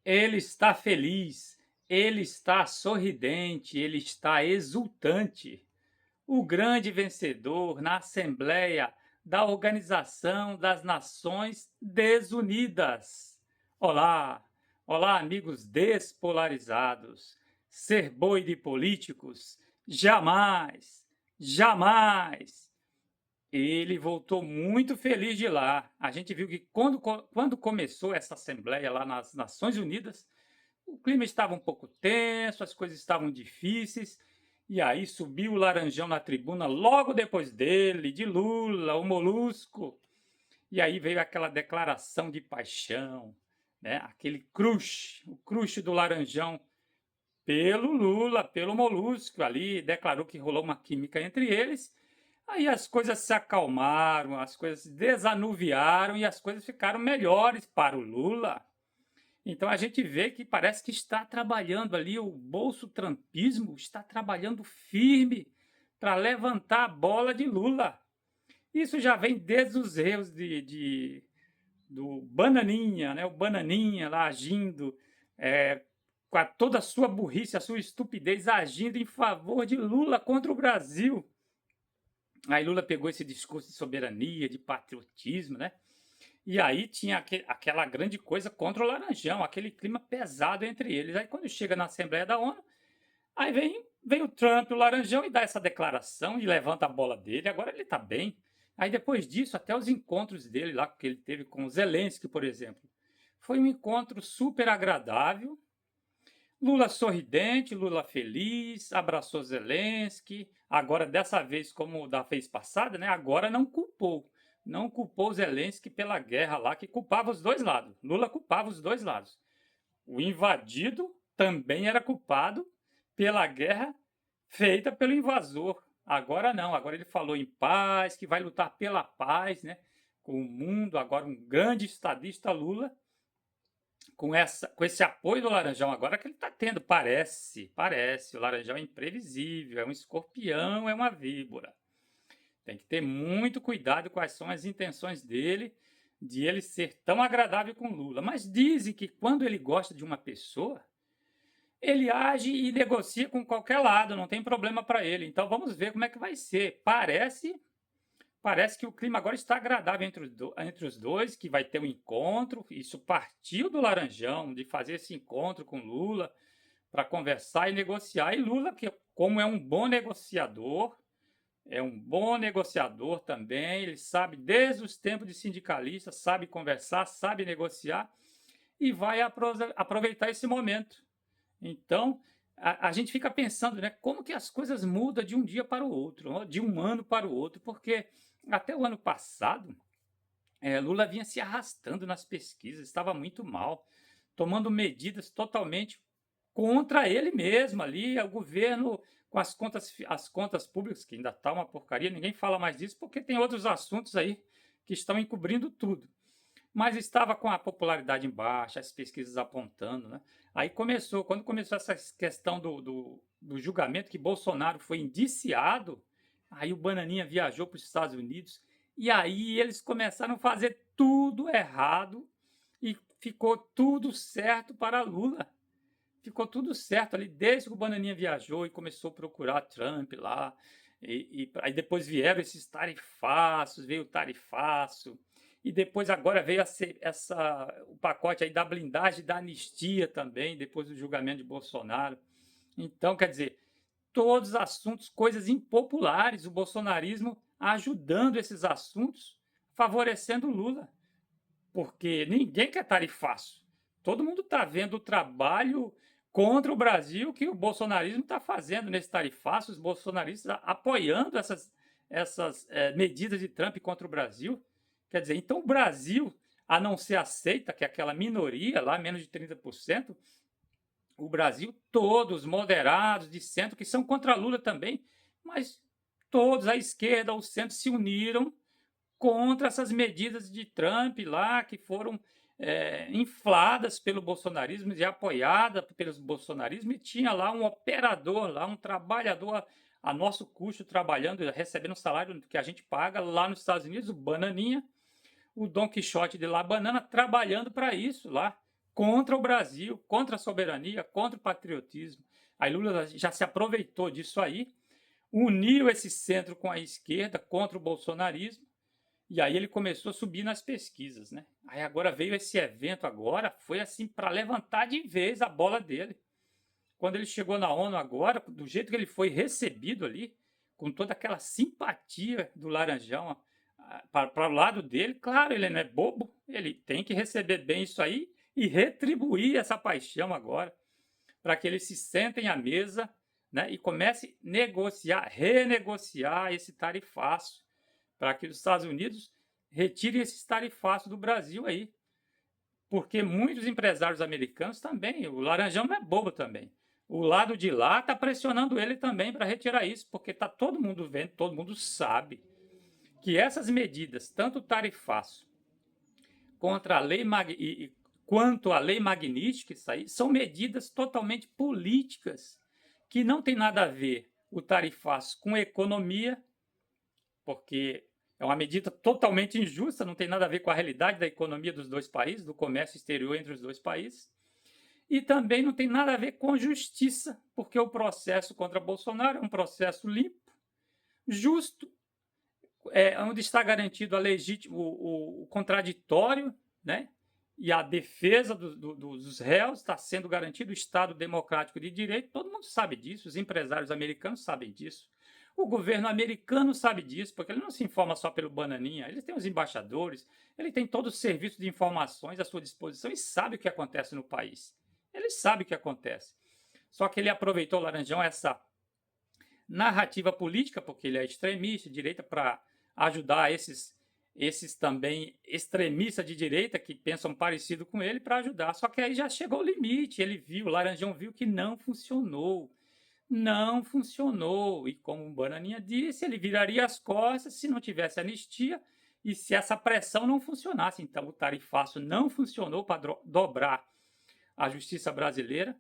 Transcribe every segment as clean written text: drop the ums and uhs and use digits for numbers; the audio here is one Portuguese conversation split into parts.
Ele está feliz, ele está sorridente, ele está exultante. O grande vencedor na Assembleia da Organização das Nações Desunidas. Olá, olá, amigos despolarizados. Ser boi de políticos? Jamais, jamais. Ele voltou muito feliz de lá. A gente viu que quando começou essa Assembleia lá nas Nações Unidas, o clima estava um pouco tenso, as coisas estavam difíceis, e aí subiu o Laranjão na tribuna logo depois dele, de Lula, o Molusco, e aí veio aquela declaração de paixão, né? Aquele crush, o crush do Laranjão pelo Lula, pelo Molusco, ali declarou que rolou uma química entre eles. Aí as coisas se acalmaram, as coisas se desanuviaram e as coisas ficaram melhores para o Lula. Então a gente vê que parece que está trabalhando ali, o bolso-trampismo está trabalhando firme para levantar a bola de Lula. Isso já vem desde os erros do Bananinha, né? O Bananinha lá agindo, com toda a sua burrice, a sua estupidez, agindo em favor de Lula contra o Brasil. Aí Lula pegou esse discurso de soberania, de patriotismo, né? E aí tinha aquela grande coisa contra o Laranjão, aquele clima pesado entre eles. Aí quando chega na Assembleia da ONU, aí vem o Trump, o Laranjão, e dá essa declaração e levanta a bola dele. Agora ele está bem. Aí depois disso, até os encontros dele lá, que ele teve com o Zelensky, por exemplo, foi um encontro super agradável. Lula sorridente, Lula feliz, abraçou Zelensky. Agora, dessa vez, como da vez passada, né? Agora não culpou. Não culpou Zelensky pela guerra lá, que culpava os dois lados. Lula culpava os dois lados. O invadido também era culpado pela guerra feita pelo invasor. Agora não, agora ele falou em paz, que vai lutar pela paz, né? Com o mundo, agora um grande estadista Lula, com esse apoio do Laranjão agora que ele está tendo, parece, o Laranjão é imprevisível, é um escorpião, é uma víbora. Tem que ter muito cuidado quais são as intenções dele, de ele ser tão agradável com Lula. Mas dizem que quando ele gosta de uma pessoa, ele age e negocia com qualquer lado, não tem problema para ele. Então vamos ver como é que vai ser. Parece que o clima agora está agradável entre os dois, que vai ter um encontro. Isso partiu do Laranjão, de fazer esse encontro com Lula para conversar e negociar. E Lula, que como é um bom negociador também, ele sabe desde os tempos de sindicalista, sabe conversar, sabe negociar e vai aproveitar esse momento. Então, a gente fica pensando, né, como que as coisas mudam de um dia para o outro, de um ano para o outro, porque até o ano passado, Lula vinha se arrastando nas pesquisas, estava muito mal, tomando medidas totalmente contra ele mesmo ali, o governo com as contas públicas, que ainda está uma porcaria, ninguém fala mais disso, porque tem outros assuntos aí que estão encobrindo tudo. Mas estava com a popularidade em baixa, as pesquisas apontando, né? Aí quando começou essa questão do julgamento, que Bolsonaro foi indiciado, aí o Bananinha viajou para os Estados Unidos, e aí eles começaram a fazer tudo errado e ficou tudo certo para Lula. Ficou tudo certo ali, desde que o Bananinha viajou e começou a procurar Trump lá. Aí depois vieram esses tarifaços, veio o tarifaço. E depois agora veio o pacote aí da blindagem da anistia também, depois do julgamento de Bolsonaro. Então, quer dizer, todos os assuntos, coisas impopulares, o bolsonarismo ajudando esses assuntos, favorecendo o Lula. Porque ninguém quer tarifaço. Todo mundo está vendo o trabalho contra o Brasil que o bolsonarismo está fazendo nesse tarifaço, os bolsonaristas apoiando essas medidas de Trump contra o Brasil. Quer dizer, então o Brasil, a não ser aceita, que é aquela minoria lá, menos de 30%, o Brasil, todos moderados, de centro, que são contra Lula também, mas todos, a esquerda, o centro, se uniram contra essas medidas de Trump lá, que foram infladas pelo bolsonarismo e apoiadas pelos bolsonarismo, e tinha lá um operador, lá um trabalhador a nosso custo, trabalhando, recebendo um salário que a gente paga lá nos Estados Unidos, o Bananinha, o Dom Quixote de La Banana, trabalhando para isso lá, contra o Brasil, contra a soberania, contra o patriotismo. Aí Lula já se aproveitou disso aí, uniu esse centro com a esquerda contra o bolsonarismo, e aí ele começou a subir nas pesquisas, né? Aí agora veio esse evento agora, foi assim para levantar de vez a bola dele. Quando ele chegou na ONU agora, do jeito que ele foi recebido ali, com toda aquela simpatia do Laranjão para o lado dele, claro, ele não é bobo, ele tem que receber bem isso aí e retribuir essa paixão agora, para que eles se sentem à mesa, né, e comece a negociar, renegociar esse tarifaço, para que os Estados Unidos retirem esses tarifaços do Brasil aí. Porque muitos empresários americanos também, o Laranjão não é bobo também. O lado de lá está pressionando ele também para retirar isso, porque está todo mundo vendo, todo mundo sabe que essas medidas, tanto o tarifaço contra a lei quanto a lei magnífica, isso aí, são medidas totalmente políticas, que não tem nada a ver o tarifaço com economia, porque é uma medida totalmente injusta, não tem nada a ver com a realidade da economia dos dois países, do comércio exterior entre os dois países. E também não tem nada a ver com justiça, porque o processo contra Bolsonaro é um processo limpo, justo, onde está garantido a legítimo, o contraditório, né? E a defesa dos réus está sendo garantido, o Estado democrático de direito, todo mundo sabe disso, os empresários americanos sabem disso. O governo americano sabe disso, porque ele não se informa só pelo bananinha, ele tem os embaixadores, ele tem todo o serviço de informações à sua disposição e sabe o que acontece no país. Ele sabe o que acontece. Só que ele aproveitou, Laranjão, essa narrativa política, porque ele é extremista, de direita, para ajudar esses também extremistas de direita que pensam parecido com ele para ajudar. Só que aí já chegou o limite, ele viu, o Laranjão viu que não funcionou. Não funcionou. E como o Bananinha disse, ele viraria as costas se não tivesse anistia e se essa pressão não funcionasse. Então o tarifaço não funcionou para dobrar a justiça brasileira,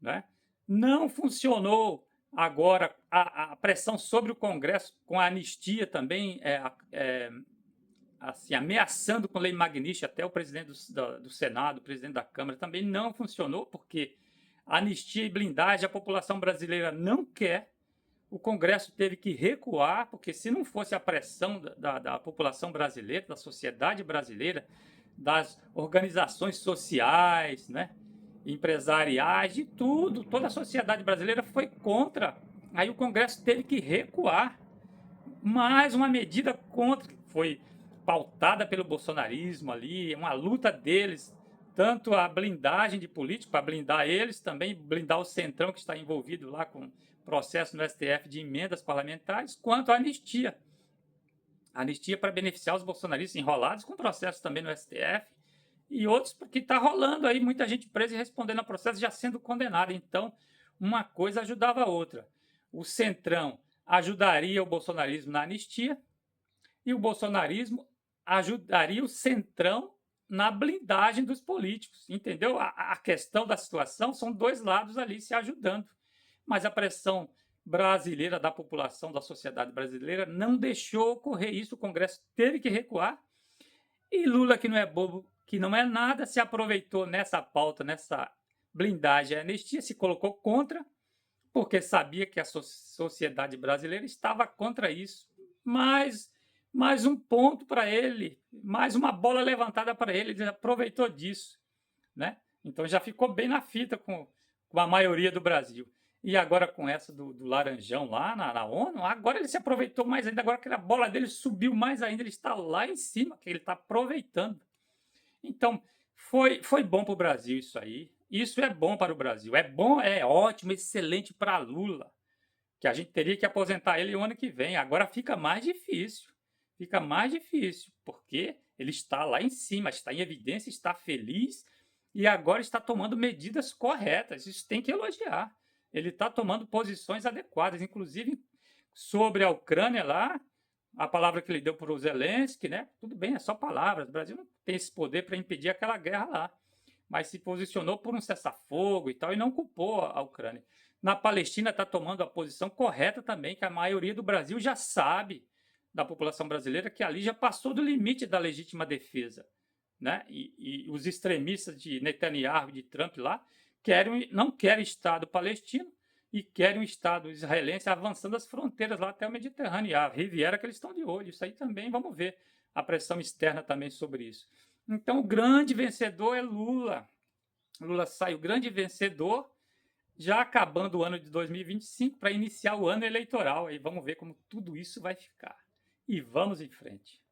né? Não funcionou agora a pressão sobre o Congresso com a anistia também, assim, ameaçando com lei magnífica até o presidente do Senado, o presidente da Câmara, também não funcionou, porque anistia e blindagem a população brasileira não quer. O Congresso teve que recuar, porque se não fosse a pressão da população brasileira, da sociedade brasileira, das organizações sociais, né, empresariais, de tudo, toda a sociedade brasileira foi contra. Aí o Congresso teve que recuar. Mais uma medida contra, que foi pautada pelo bolsonarismo ali, uma luta deles, tanto a blindagem de políticos, para blindar eles, também blindar o Centrão, que está envolvido lá com processo no STF de emendas parlamentares, quanto a anistia. A anistia para beneficiar os bolsonaristas enrolados, com processo também no STF, e outros porque está rolando aí, muita gente presa e respondendo a processo já sendo condenada. Então, uma coisa ajudava a outra. O Centrão ajudaria o bolsonarismo na anistia e o bolsonarismo ajudaria o Centrão na blindagem dos políticos, entendeu? A questão da situação são dois lados ali se ajudando, mas a pressão brasileira da população, da sociedade brasileira, não deixou ocorrer isso, o Congresso teve que recuar, e Lula, que não é bobo, que não é nada, se aproveitou nessa pauta, nessa blindagem e anistia, se colocou contra, porque sabia que a sociedade brasileira estava contra isso. Mas mais um ponto para ele, mais uma bola levantada para ele, ele aproveitou disso, né? Então já ficou bem na fita com a maioria do Brasil. E agora com essa do Laranjão lá na ONU, agora ele se aproveitou mais ainda, agora que a bola dele subiu mais ainda, ele está lá em cima, que ele está aproveitando. Então, foi bom para o Brasil isso aí. Isso é bom para o Brasil. É bom, é ótimo, excelente para Lula. Que a gente teria que aposentar ele o ano que vem. Agora fica mais difícil. Fica mais difícil, porque ele está lá em cima, está em evidência, está feliz e agora está tomando medidas corretas. Isso tem que elogiar. Ele está tomando posições adequadas, inclusive sobre a Ucrânia lá, a palavra que ele deu para o Zelensky, né? Tudo bem, é só palavras. O Brasil não tem esse poder para impedir aquela guerra lá, mas se posicionou por um cessar-fogo e tal e não culpou a Ucrânia. Na Palestina está tomando a posição correta também, que a maioria do Brasil já sabe, da população brasileira, que ali já passou do limite da legítima defesa. né? E os extremistas de Netanyahu e de Trump lá não querem Estado palestino e querem um Estado israelense avançando as fronteiras lá até o Mediterrâneo, e a Riviera que eles estão de olho. Isso aí também, vamos ver a pressão externa também sobre isso. Então, o grande vencedor é Lula. Lula sai o grande vencedor, já acabando o ano de 2025 para iniciar o ano eleitoral. Aí vamos ver como tudo isso vai ficar. E vamos em frente.